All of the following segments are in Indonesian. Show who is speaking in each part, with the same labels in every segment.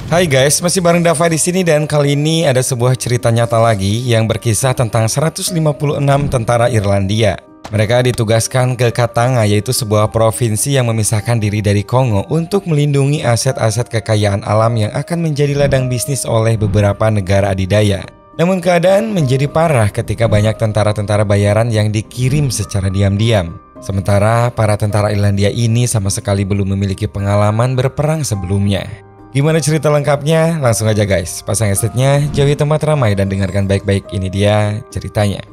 Speaker 1: Hai guys, masih bareng Dava di sini dan kali ini ada sebuah cerita nyata lagi yang berkisah tentang 156 tentara Irlandia. Mereka ditugaskan ke Katanga, yaitu sebuah provinsi yang memisahkan diri dari Kongo untuk melindungi aset-aset kekayaan alam yang akan menjadi ladang bisnis oleh beberapa negara adidaya. Namun keadaan menjadi parah ketika banyak tentara-tentara bayaran yang dikirim secara diam-diam. Sementara para tentara Irlandia ini sama sekali belum memiliki pengalaman berperang sebelumnya. Gimana cerita lengkapnya? Langsung aja guys, pasang headsetnya, jauhi tempat ramai dan dengarkan baik-baik. Ini dia ceritanya.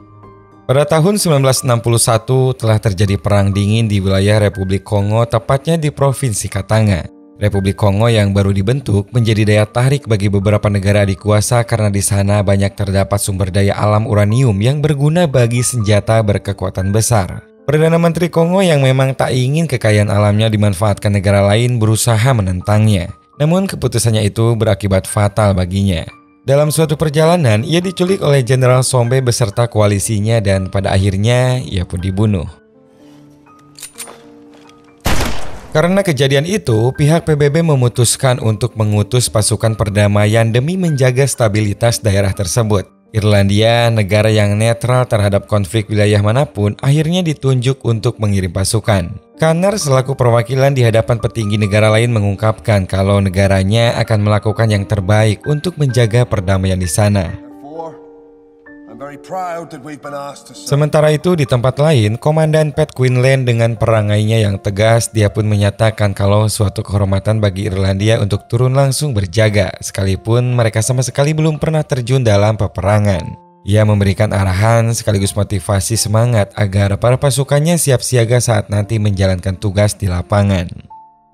Speaker 1: Pada tahun 1961 telah terjadi perang dingin di wilayah Republik Kongo, tepatnya di Provinsi Katanga. Republik Kongo yang baru dibentuk menjadi daya tarik bagi beberapa negara dikuasa karena di sana banyak terdapat sumber daya alam uranium yang berguna bagi senjata berkekuatan besar. Perdana Menteri Kongo yang memang tak ingin kekayaan alamnya dimanfaatkan negara lain berusaha menentangnya. Namun keputusannya itu berakibat fatal baginya. Dalam suatu perjalanan, ia diculik oleh Jenderal Sombe beserta koalisinya dan pada akhirnya ia pun dibunuh. Karena kejadian itu, pihak PBB memutuskan untuk mengutus pasukan perdamaian demi menjaga stabilitas daerah tersebut. Irlandia, negara yang netral terhadap konflik wilayah manapun, akhirnya ditunjuk untuk mengirim pasukan. Kanner selaku perwakilan di hadapan petinggi negara lain mengungkapkan kalau negaranya akan melakukan yang terbaik untuk menjaga perdamaian di sana. Sementara itu di tempat lain, Komandan Pat Quinlan dengan perangainya yang tegas, dia pun menyatakan kalau suatu kehormatan bagi Irlandia untuk turun langsung berjaga, sekalipun mereka sama sekali belum pernah terjun dalam peperangan. Ia memberikan arahan sekaligus motivasi semangat agar para pasukannya siap siaga saat nanti menjalankan tugas di lapangan.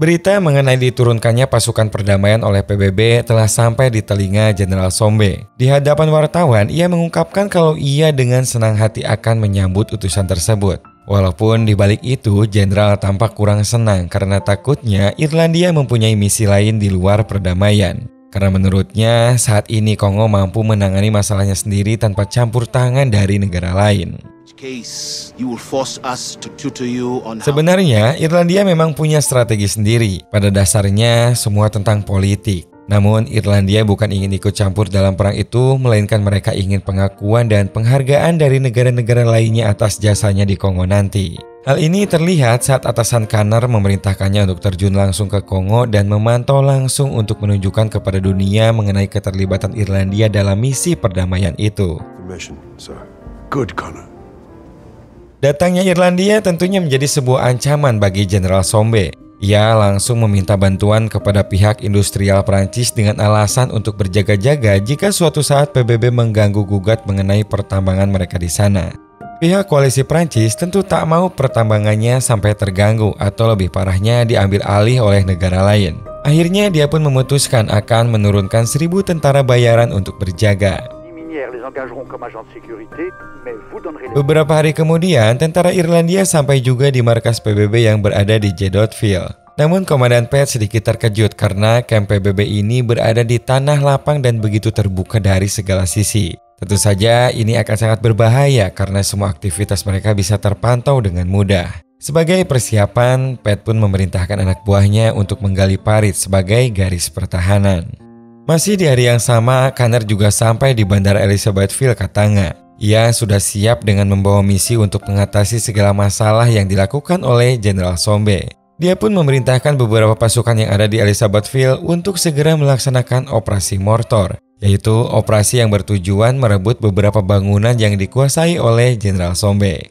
Speaker 1: Berita mengenai diturunkannya pasukan perdamaian oleh PBB telah sampai di telinga Jenderal Sombe. Di hadapan wartawan, ia mengungkapkan kalau ia dengan senang hati akan menyambut utusan tersebut. Walaupun di balik itu, Jenderal tampak kurang senang karena takutnya Irlandia mempunyai misi lain di luar perdamaian. Karena menurutnya saat ini Kongo mampu menangani masalahnya sendiri tanpa campur tangan dari negara lain. Sebenarnya Irlandia memang punya strategi sendiri. Pada dasarnya semua tentang politik. Namun Irlandia bukan ingin ikut campur dalam perang itu, melainkan mereka ingin pengakuan dan penghargaan dari negara-negara lainnya atas jasanya di Kongo nanti. Hal ini terlihat saat atasan Kanner memerintahkannya untuk terjun langsung ke Kongo dan memantau langsung untuk menunjukkan kepada dunia mengenai keterlibatan Irlandia dalam misi perdamaian itu. Datangnya Irlandia tentunya menjadi sebuah ancaman bagi Jenderal Sombe. Ia langsung meminta bantuan kepada pihak industrial Prancis dengan alasan untuk berjaga-jaga jika suatu saat PBB mengganggu gugat mengenai pertambangan mereka di sana. Pihak koalisi Prancis tentu tak mau pertambangannya sampai terganggu atau lebih parahnya diambil alih oleh negara lain. Akhirnya dia pun memutuskan akan menurunkan 1.000 tentara bayaran untuk berjaga. Beberapa hari kemudian, tentara Irlandia sampai juga di markas PBB yang berada di Jedotfield. Namun Komandan Pat sedikit terkejut karena kamp PBB ini berada di tanah lapang dan begitu terbuka dari segala sisi. Tentu saja ini akan sangat berbahaya karena semua aktivitas mereka bisa terpantau dengan mudah. Sebagai persiapan, Pat pun memerintahkan anak buahnya untuk menggali parit sebagai garis pertahanan. Masih di hari yang sama, Kanner juga sampai di Bandara Elizabethville, Katanga. Ia sudah siap dengan membawa misi untuk mengatasi segala masalah yang dilakukan oleh Jenderal Sombe. Dia pun memerintahkan beberapa pasukan yang ada di Elizabethville untuk segera melaksanakan operasi mortor, yaitu operasi yang bertujuan merebut beberapa bangunan yang dikuasai oleh Jenderal Sombe.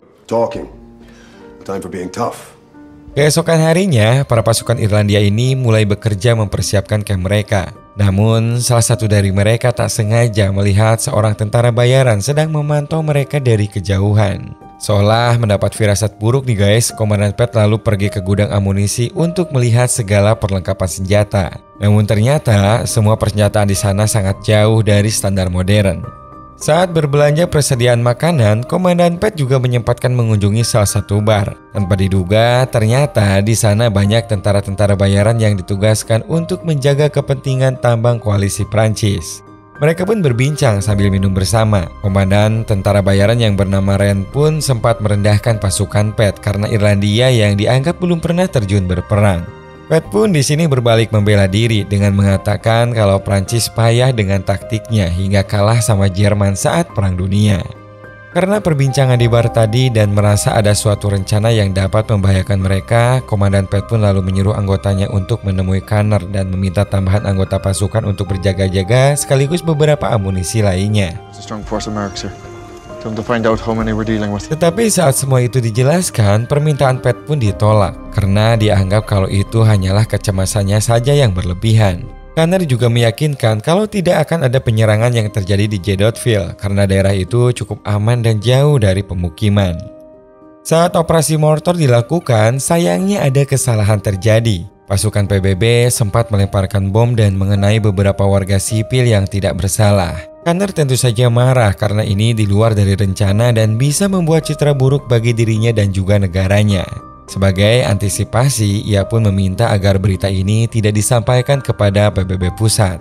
Speaker 1: Keesokan harinya, para pasukan Irlandia ini mulai bekerja mempersiapkan kamp mereka. Namun, salah satu dari mereka tak sengaja melihat seorang tentara bayaran sedang memantau mereka dari kejauhan. Seolah mendapat firasat buruk nih guys, Komandan Pat lalu pergi ke gudang amunisi untuk melihat segala perlengkapan senjata. Namun ternyata semua persenjataan di sana sangat jauh dari standar modern. Saat berbelanja persediaan makanan, Komandan Pat juga menyempatkan mengunjungi salah satu bar. Tanpa diduga, ternyata di sana banyak tentara-tentara bayaran yang ditugaskan untuk menjaga kepentingan tambang koalisi Prancis. Mereka pun berbincang sambil minum bersama. Komandan tentara bayaran yang bernama Ren pun sempat merendahkan pasukan Pat karena Irlandia yang dianggap belum pernah terjun berperang. Pat pun di sini berbalik membela diri dengan mengatakan kalau Prancis payah dengan taktiknya hingga kalah sama Jerman saat Perang Dunia. Karena perbincangan di bar tadi dan merasa ada suatu rencana yang dapat membahayakan mereka, Komandan Pat pun lalu menyuruh anggotanya untuk menemui Kanner dan meminta tambahan anggota pasukan untuk berjaga-jaga sekaligus beberapa amunisi lainnya. Tetapi saat semua itu dijelaskan, permintaan Pat pun ditolak karena dianggap kalau itu hanyalah kecemasannya saja yang berlebihan. Kanner juga meyakinkan kalau tidak akan ada penyerangan yang terjadi di Jedotville karena daerah itu cukup aman dan jauh dari pemukiman. Saat operasi mortor dilakukan, sayangnya ada kesalahan terjadi. Pasukan PBB sempat melemparkan bom dan mengenai beberapa warga sipil yang tidak bersalah. Kanner tentu saja marah karena ini di luar dari rencana dan bisa membuat citra buruk bagi dirinya dan juga negaranya. Sebagai antisipasi, ia pun meminta agar berita ini tidak disampaikan kepada PBB pusat.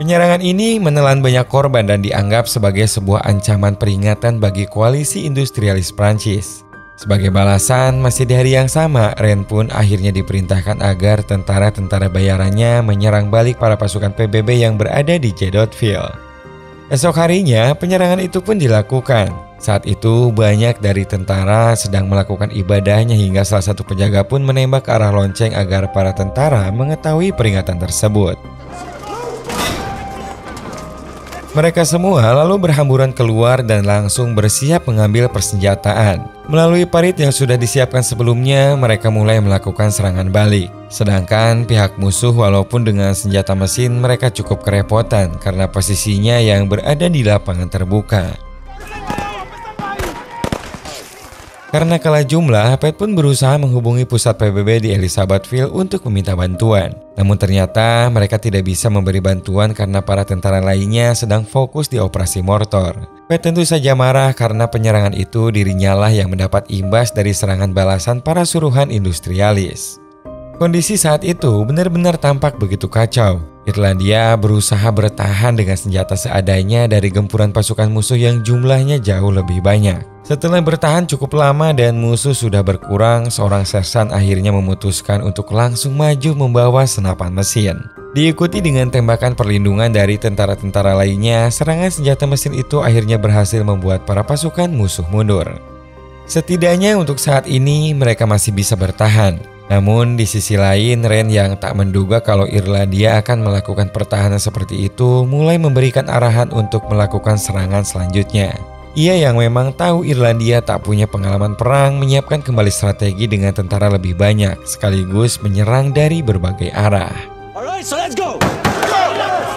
Speaker 1: Penyerangan ini menelan banyak korban dan dianggap sebagai sebuah ancaman peringatan bagi koalisi industrialis Prancis. Sebagai balasan, masih di hari yang sama, Ren pun akhirnya diperintahkan agar tentara-tentara bayarannya menyerang balik para pasukan PBB yang berada di Jedotville. Esok harinya, penyerangan itu pun dilakukan. Saat itu, banyak dari tentara sedang melakukan ibadahnya hingga salah satu penjaga pun menembak ke arah lonceng agar para tentara mengetahui peringatan tersebut. Mereka semua lalu berhamburan keluar dan langsung bersiap mengambil persenjataan. Melalui parit yang sudah disiapkan sebelumnya, mereka mulai melakukan serangan balik. Sedangkan pihak musuh walaupun dengan senjata mesin mereka cukup kerepotan karena posisinya yang berada di lapangan terbuka. Karena kalah jumlah, Pat pun berusaha menghubungi pusat PBB di Elizabethville untuk meminta bantuan. Namun ternyata mereka tidak bisa memberi bantuan karena para tentara lainnya sedang fokus di operasi mortor. Pat tentu saja marah karena penyerangan itu dirinya lah yang mendapat imbas dari serangan balasan para suruhan industrialis. Kondisi saat itu benar-benar tampak begitu kacau. Irlandia berusaha bertahan dengan senjata seadanya dari gempuran pasukan musuh yang jumlahnya jauh lebih banyak. Setelah bertahan cukup lama dan musuh sudah berkurang, seorang sersan akhirnya memutuskan untuk langsung maju membawa senapan mesin. Diikuti dengan tembakan perlindungan dari tentara-tentara lainnya, serangan senjata mesin itu akhirnya berhasil membuat para pasukan musuh mundur. Setidaknya untuk saat ini mereka masih bisa bertahan. Namun di sisi lain, Ren yang tak menduga kalau Irlandia akan melakukan pertahanan seperti itu mulai memberikan arahan untuk melakukan serangan selanjutnya. Ia yang memang tahu Irlandia tak punya pengalaman perang menyiapkan kembali strategi dengan tentara lebih banyak sekaligus menyerang dari berbagai arah. Alright, so let's go!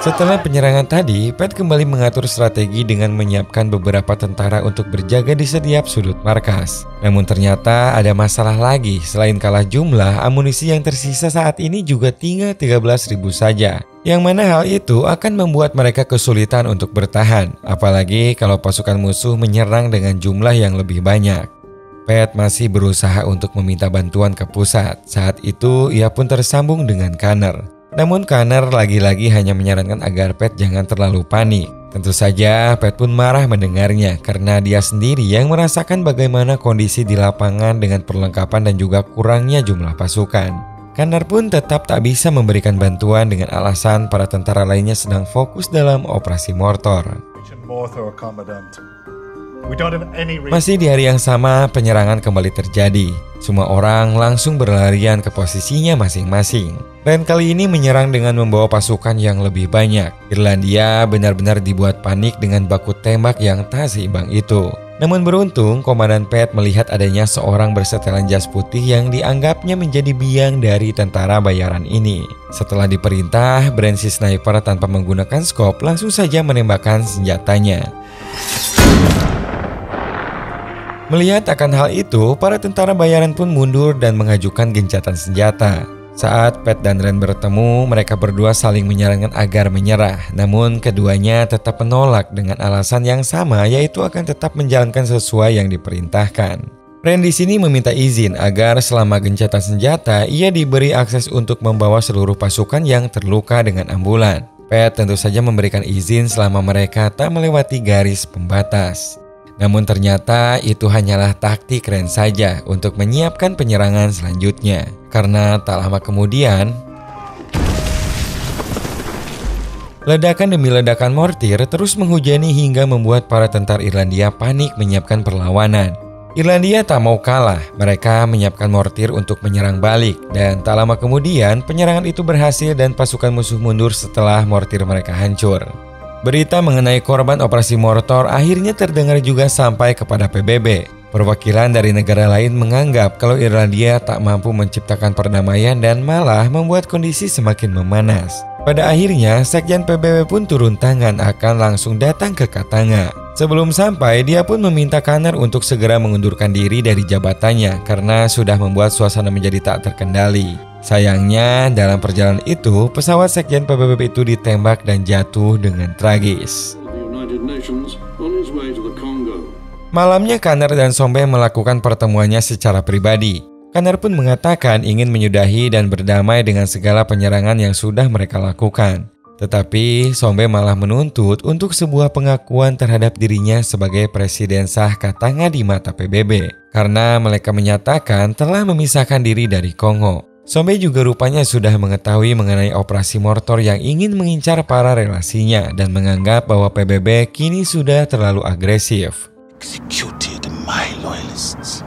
Speaker 1: Setelah penyerangan tadi, Pat kembali mengatur strategi dengan menyiapkan beberapa tentara untuk berjaga di setiap sudut markas. Namun ternyata ada masalah lagi, selain kalah jumlah, amunisi yang tersisa saat ini juga tinggal 13.000 saja. Yang mana hal itu akan membuat mereka kesulitan untuk bertahan, apalagi kalau pasukan musuh menyerang dengan jumlah yang lebih banyak. Pat masih berusaha untuk meminta bantuan ke pusat. Saat itu ia pun tersambung dengan Kanner. Namun Kanner lagi-lagi hanya menyarankan agar Pat jangan terlalu panik. Tentu saja Pat pun marah mendengarnya karena dia sendiri yang merasakan bagaimana kondisi di lapangan dengan perlengkapan dan juga kurangnya jumlah pasukan. Kanner pun tetap tak bisa memberikan bantuan dengan alasan para tentara lainnya sedang fokus dalam operasi mortor. Masih di hari yang sama, penyerangan kembali terjadi. Semua orang langsung berlarian ke posisinya masing-masing. Ren kali ini menyerang dengan membawa pasukan yang lebih banyak. Irlandia benar-benar dibuat panik dengan baku tembak yang tak seimbang itu. Namun beruntung, Komandan Pat melihat adanya seorang bersetelan jas putih yang dianggapnya menjadi biang dari tentara bayaran ini. Setelah diperintah, Brand si sniper tanpa menggunakan skop langsung saja menembakkan senjatanya. Melihat akan hal itu, para tentara bayaran pun mundur dan mengajukan gencatan senjata. Saat Pat dan Ren bertemu, mereka berdua saling menyarankan agar menyerah. Namun keduanya tetap menolak dengan alasan yang sama, yaitu akan tetap menjalankan sesuai yang diperintahkan. Ren di sini meminta izin agar selama gencatan senjata, ia diberi akses untuk membawa seluruh pasukan yang terluka dengan ambulan. Pat tentu saja memberikan izin selama mereka tak melewati garis pembatas. Namun ternyata itu hanyalah taktik Ren saja untuk menyiapkan penyerangan selanjutnya. Karena tak lama kemudian, ledakan demi ledakan mortir terus menghujani hingga membuat para tentara Irlandia panik menyiapkan perlawanan. Irlandia tak mau kalah, mereka menyiapkan mortir untuk menyerang balik. Dan tak lama kemudian penyerangan itu berhasil dan pasukan musuh mundur setelah mortir mereka hancur. Berita mengenai korban operasi mortor akhirnya terdengar juga sampai kepada PBB. Perwakilan dari negara lain menganggap kalau Irlandia tak mampu menciptakan perdamaian dan malah membuat kondisi semakin memanas. Pada akhirnya, Sekjen PBB pun turun tangan akan langsung datang ke Katanga. Sebelum sampai, dia pun meminta Kanner untuk segera mengundurkan diri dari jabatannya karena sudah membuat suasana menjadi tak terkendali. Sayangnya, dalam perjalanan itu, pesawat Sekjen PBB itu ditembak dan jatuh dengan tragis. Malamnya, Kanner dan Sombe melakukan pertemuannya secara pribadi. Kanner pun mengatakan ingin menyudahi dan berdamai dengan segala penyerangan yang sudah mereka lakukan. Tetapi Sombe malah menuntut untuk sebuah pengakuan terhadap dirinya sebagai presiden sah Katanga di mata PBB. Karena mereka menyatakan telah memisahkan diri dari Kongo. Sombe juga rupanya sudah mengetahui mengenai operasi mortor yang ingin mengincar para relasinya dan menganggap bahwa PBB kini sudah terlalu agresif.
Speaker 2: Executed my loyalists.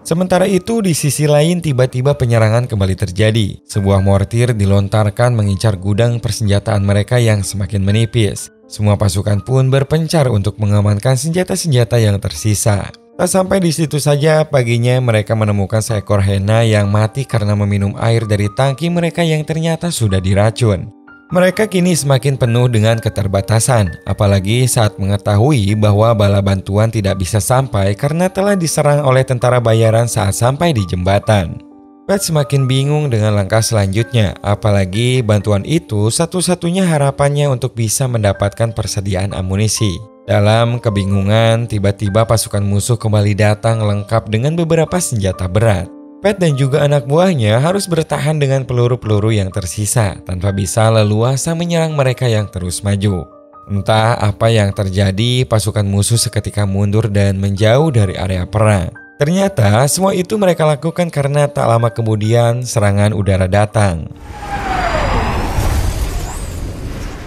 Speaker 1: Sementara itu, di sisi lain tiba-tiba penyerangan kembali terjadi. Sebuah mortir dilontarkan mengincar gudang persenjataan mereka yang semakin menipis. Semua pasukan pun berpencar untuk mengamankan senjata-senjata yang tersisa. Tak sampai di situ saja, paginya mereka menemukan seekor hena yang mati karena meminum air dari tangki mereka yang ternyata sudah diracun. Mereka kini semakin penuh dengan keterbatasan, apalagi saat mengetahui bahwa bala bantuan tidak bisa sampai karena telah diserang oleh tentara bayaran saat sampai di jembatan. Pat semakin bingung dengan langkah selanjutnya, apalagi bantuan itu satu-satunya harapannya untuk bisa mendapatkan persediaan amunisi. Dalam kebingungan, tiba-tiba pasukan musuh kembali datang lengkap dengan beberapa senjata berat. Pat dan juga anak buahnya harus bertahan dengan peluru-peluru yang tersisa tanpa bisa leluasa menyerang mereka yang terus maju. Entah apa yang terjadi, pasukan musuh seketika mundur dan menjauh dari area perang. Ternyata semua itu mereka lakukan karena tak lama kemudian serangan udara datang.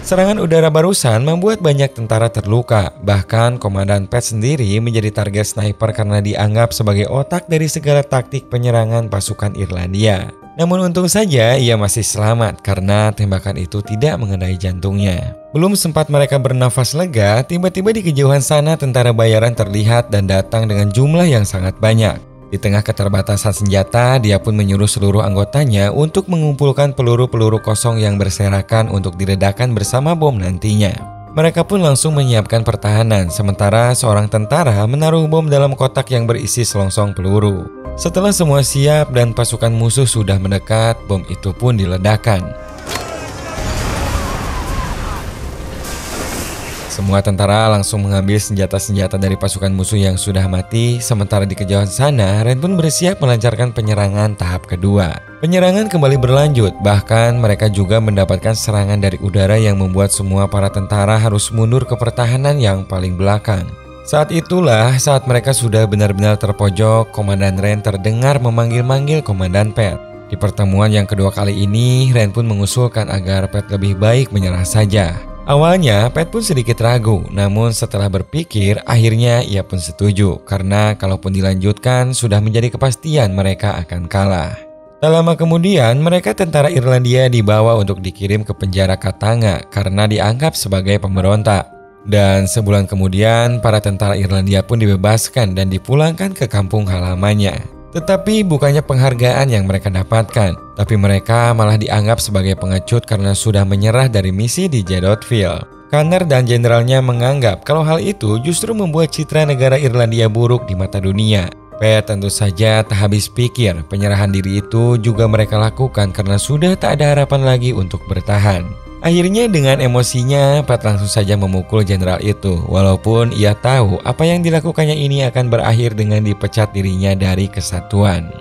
Speaker 1: Serangan udara barusan membuat banyak tentara terluka, bahkan Komandan Pat sendiri menjadi target sniper karena dianggap sebagai otak dari segala taktik penyerangan pasukan Irlandia. Namun untung saja ia masih selamat karena tembakan itu tidak mengenai jantungnya. Belum sempat mereka bernafas lega, tiba-tiba di kejauhan sana tentara bayaran terlihat dan datang dengan jumlah yang sangat banyak. Di tengah keterbatasan senjata, dia pun menyuruh seluruh anggotanya untuk mengumpulkan peluru-peluru kosong yang berserakan untuk diledakkan bersama bom nantinya. Mereka pun langsung menyiapkan pertahanan, sementara seorang tentara menaruh bom dalam kotak yang berisi selongsong peluru. Setelah semua siap dan pasukan musuh sudah mendekat, bom itu pun diledakkan. Semua tentara langsung mengambil senjata-senjata dari pasukan musuh yang sudah mati, sementara di kejauhan sana, Ren pun bersiap melancarkan penyerangan tahap kedua. Penyerangan kembali berlanjut, bahkan mereka juga mendapatkan serangan dari udara yang membuat semua para tentara harus mundur ke pertahanan yang paling belakang. Saat itulah, saat mereka sudah benar-benar terpojok, Komandan Ren terdengar memanggil-manggil Komandan Pat. Di pertemuan yang kedua kali ini, Ren pun mengusulkan agar Pat lebih baik menyerah saja. Awalnya, Pat pun sedikit ragu, namun setelah berpikir, akhirnya ia pun setuju. Karena kalaupun dilanjutkan, sudah menjadi kepastian mereka akan kalah. Tak lama kemudian, mereka tentara Irlandia dibawa untuk dikirim ke penjara Katanga karena dianggap sebagai pemberontak. Dan sebulan kemudian, para tentara Irlandia pun dibebaskan dan dipulangkan ke kampung halamannya. Tetapi bukannya penghargaan yang mereka dapatkan, tapi mereka malah dianggap sebagai pengecut karena sudah menyerah dari misi di Jadotville. Kanner dan jenderalnya menganggap kalau hal itu justru membuat citra negara Irlandia buruk di mata dunia. Pat tentu saja tak habis pikir, penyerahan diri itu juga mereka lakukan karena sudah tak ada harapan lagi untuk bertahan. Akhirnya dengan emosinya, Pat langsung saja memukul jenderal itu, walaupun ia tahu apa yang dilakukannya ini akan berakhir dengan dipecat dirinya dari kesatuan.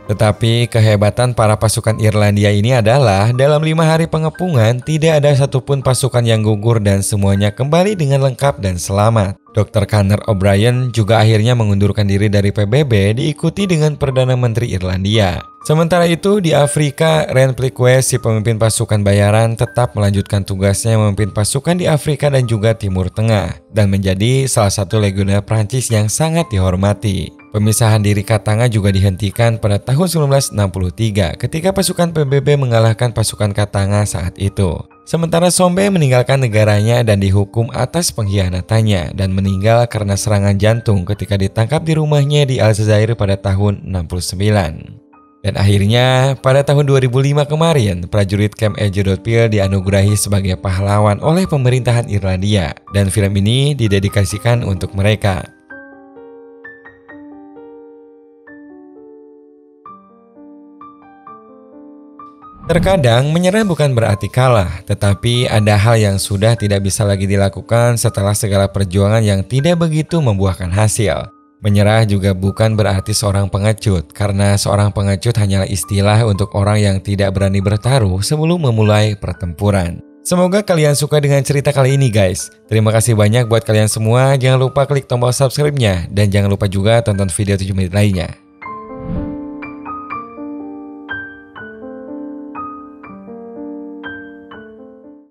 Speaker 1: Tetapi kehebatan para pasukan Irlandia ini adalah dalam 5 hari pengepungan tidak ada satupun pasukan yang gugur dan semuanya kembali dengan lengkap dan selamat. Dr. Conor O'Brien juga akhirnya mengundurkan diri dari PBB diikuti dengan Perdana Menteri Irlandia. Sementara itu di Afrika, Rentpliquet si pemimpin pasukan bayaran tetap melanjutkan tugasnya memimpin pasukan di Afrika dan juga Timur Tengah dan menjadi salah satu legioner Prancis yang sangat dihormati. Pemisahan diri Katanga juga dihentikan pada tahun 1963 ketika pasukan PBB mengalahkan pasukan Katanga saat itu. Sementara Sombe meninggalkan negaranya dan dihukum atas pengkhianatannya dan meninggal karena serangan jantung ketika ditangkap di rumahnya di Aljazair pada tahun 69. Dan akhirnya pada tahun 2005 kemarin, prajurit Camp Edgeworth dianugerahi sebagai pahlawan oleh pemerintahan Irlandia dan film ini didedikasikan untuk mereka. Terkadang menyerah bukan berarti kalah, tetapi ada hal yang sudah tidak bisa lagi dilakukan setelah segala perjuangan yang tidak begitu membuahkan hasil. Menyerah juga bukan berarti seorang pengecut, karena seorang pengecut hanyalah istilah untuk orang yang tidak berani bertaruh sebelum memulai pertempuran. Semoga kalian suka dengan cerita kali ini guys. Terima kasih banyak buat kalian semua, jangan lupa klik tombol subscribe-nya dan jangan lupa juga tonton video 7 menit lainnya.